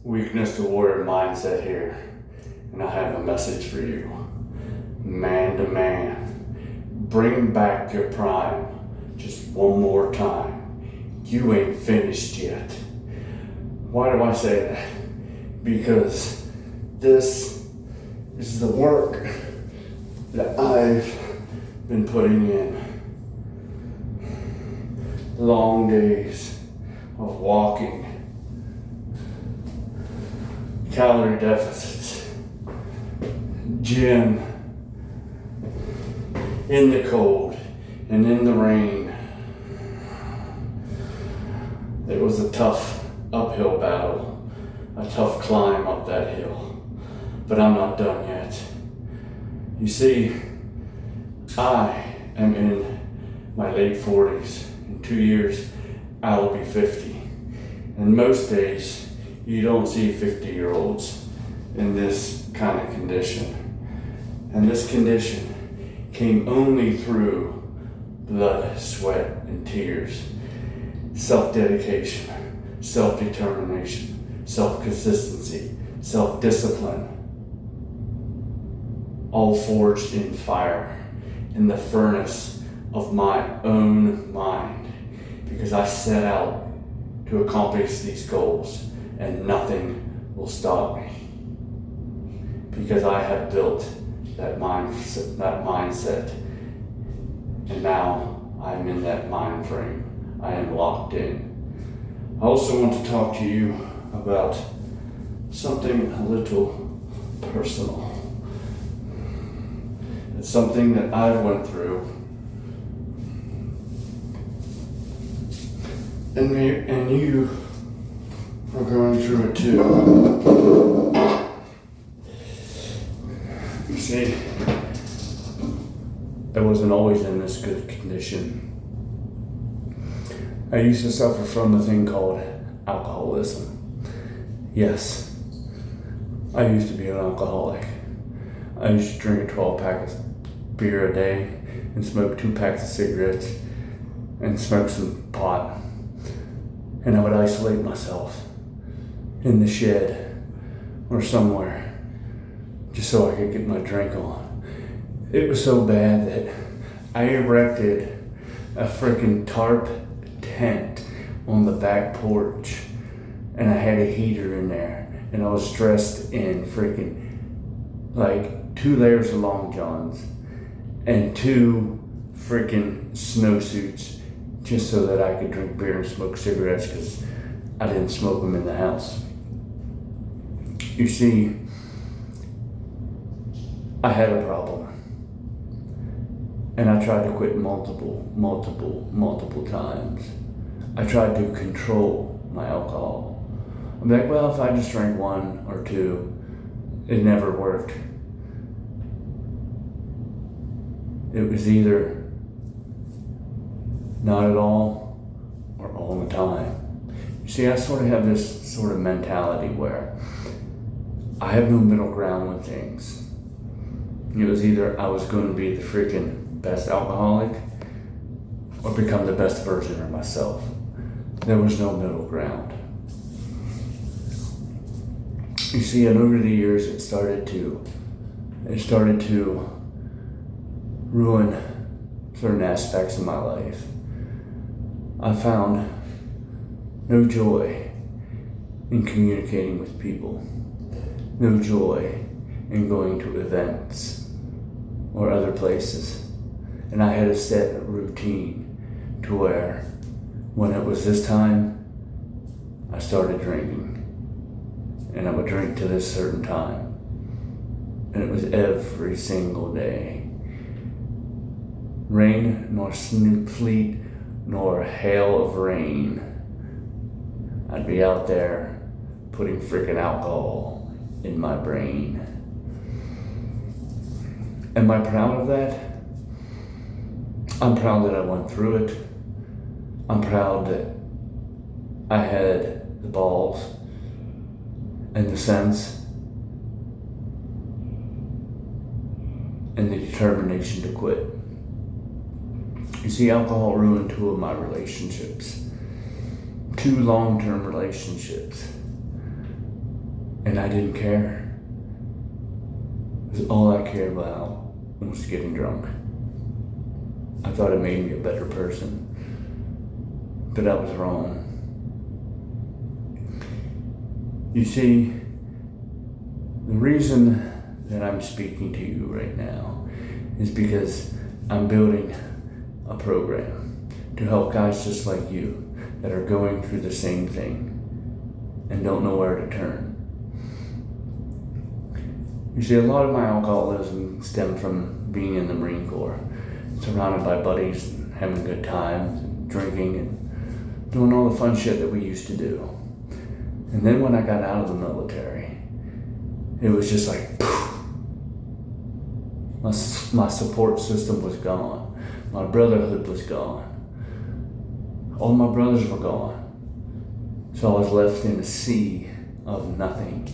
Weakness to warrior mindset here, and I have a message for you. Man to man, bring back your prime just one more time. You ain't finished yet. Why do I say that? Because this is the work that I've been putting in. Long days of walking, calorie deficits, gym, in the cold and in the rain. It was a tough uphill battle, a tough climb up that hill, but I'm not done yet. You see, I am in my late 40s. In 2 years, I'll be 50. And most days, you don't see 50-year-olds in this kind of condition. And this condition came only through blood, sweat, and tears. Self-dedication, self-determination, self-consistency, self-discipline. All forged in fire, in the furnace of my own mind. Because I set out to accomplish these goals and nothing will stop me. Because I have built that mindset, and now I'm in that mind frame. I am locked in. I also want to talk to you about something a little personal. It's something that I went through, and you are going through it too. You see, I wasn't always in this good condition. I used to suffer from a thing called alcoholism. Yes, I used to be an alcoholic. I used to drink a 12-pack of beer a day and smoke 2 packs of cigarettes and smoke some pot. And I would isolate myself in the shed or somewhere just so I could get my drink on. It was so bad that I erected a freaking tarp tent on the back porch, and I had a heater in there, and I was dressed in freaking like 2 layers of long johns and 2 freaking snowsuits just so that I could drink beer and smoke cigarettes because I didn't smoke them in the house. You see, I had a problem. And I tried to quit multiple times. I tried to control my alcohol. I'm like, well, if I just drank 1 or 2, it never worked. It was either not at all or all the time. You see, I sort of have this sort of mentality where I have no middle ground with things. It was either I was going to be the freaking best alcoholic or become the best version of myself. There was no middle ground. You see, and over the years it started to ruin certain aspects of my life. I found no joy in communicating with people, no joy in going to events or other places. And I had a set routine to where when it was this time, I started drinking. And I would drink to this certain time. And it was every single day. Rain nor sleet nor hail of rain. I'd be out there putting freaking alcohol in my brain. Am I proud of that? I'm proud that I went through it. I'm proud that I had the balls and the sense and the determination to quit. You see, alcohol ruined 2 of my relationships. 2 long-term relationships. And I didn't care. Because all I cared about was getting drunk. I thought it made me a better person. But I was wrong. You see, the reason that I'm speaking to you right now is because I'm building a program to help guys just like you that are going through the same thing and don't know where to turn. You see, a lot of my alcoholism stemmed from being in the Marine Corps, surrounded by buddies and having good times and drinking and doing all the fun shit that we used to do. And then when I got out of the military, it was just like, poof. My support system was gone. My brotherhood was gone. All my brothers were gone. So I was left in a sea of nothing.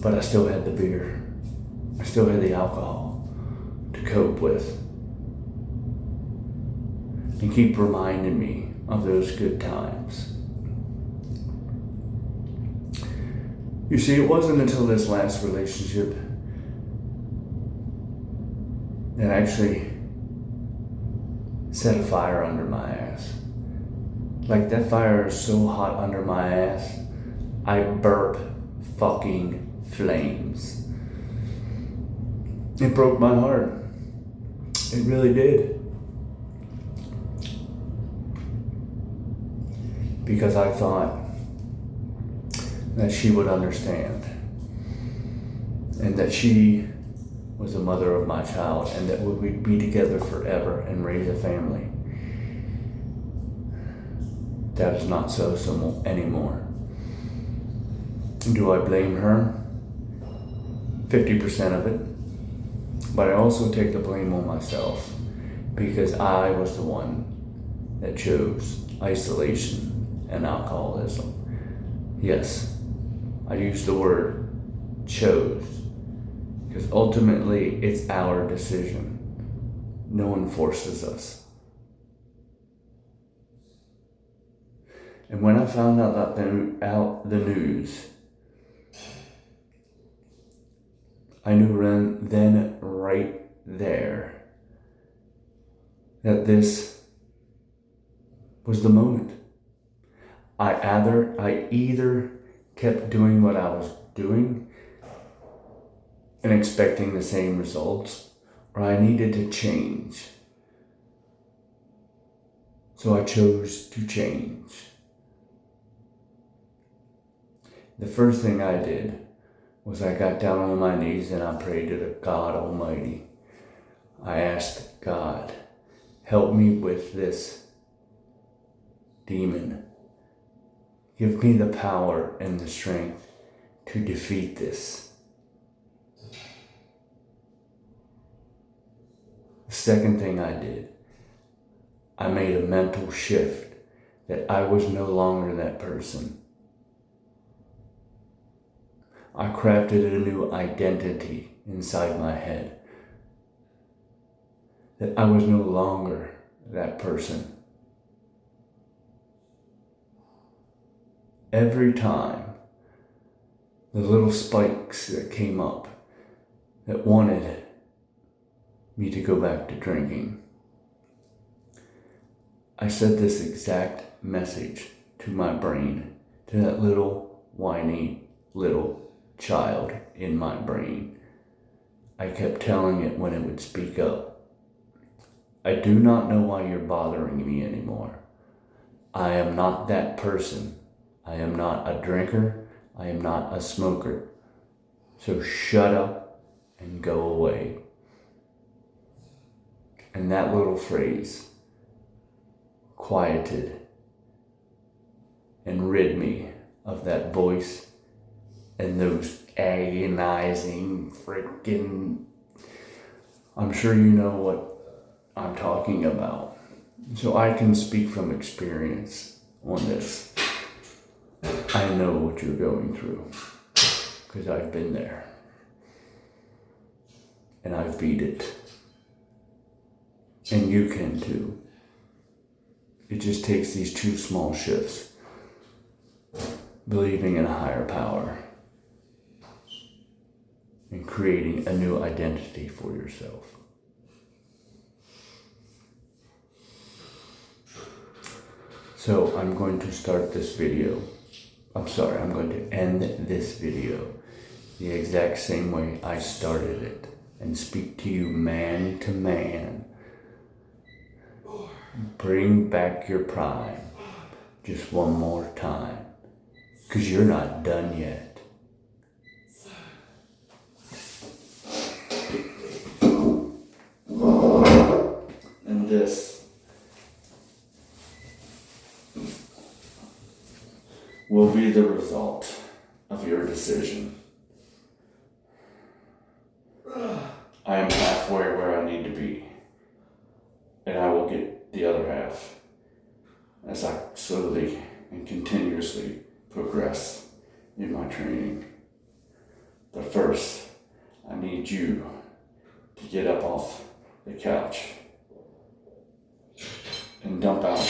But I still had the beer. I still had the alcohol to cope with. And keep reminding me of those good times. You see, it wasn't until this last relationship that actually set a fire under my ass. Like, that fire is so hot under my ass, I burp fucking flames. It broke my heart. It really did. Because I thought that she would understand, and that she was the mother of my child, and that we'd be together forever and raise a family. That is not so anymore. Do I blame her? 50% of it. But I also take the blame on myself, because I was the one that chose isolation and alcoholism. Yes, I use the word chose, because ultimately it's our decision. No one forces us. And when I found out the news, I knew then right there that this was the moment. I either kept doing what I was doing and expecting the same results, or I needed to change. So I chose to change. The first thing I did was I got down on my knees and I prayed to the God Almighty. I asked God, help me with this demon. Give me the power and the strength to defeat this. The second thing I did, I made a mental shift that I was no longer that person. I crafted a new identity inside my head. That I was no longer that person. Every time the little spikes that came up that wanted me to go back to drinking, I said this exact message to my brain, to that little whiny little child in my brain. I kept telling it when it would speak up, I do not know why you're bothering me anymore. I am not that person. I am not a drinker. I am not a smoker. So shut up and go away. And that little phrase quieted and rid me of that voice and those agonizing freaking... I'm sure you know what I'm talking about. So I can speak from experience on this. I know what you're going through, because I've been there. And I've beat it. And you can too. It just takes these two small shifts. believing in a higher power, and creating a new identity for yourself. So I'm going to start this video. I'm going to end this video the exact same way I started it and speak to you man to man. Bring back your prime just one more time, because you're not done yet. And this will be the result of your decision. I am halfway where I need to be, and I will get the other half as I slowly and continuously progress in my training. But first, I need you to get up off the couch and dump out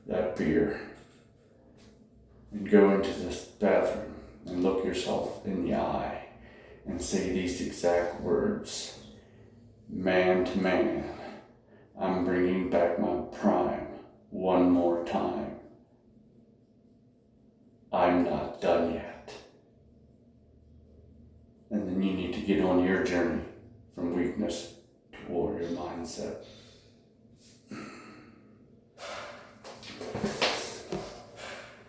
that beer and go into this bathroom and look yourself in the eye and say these exact words: man to man, I'm bringing back my prime one more time. I'm not done yet. And then you need to get on your journey from weakness to warrior mindset.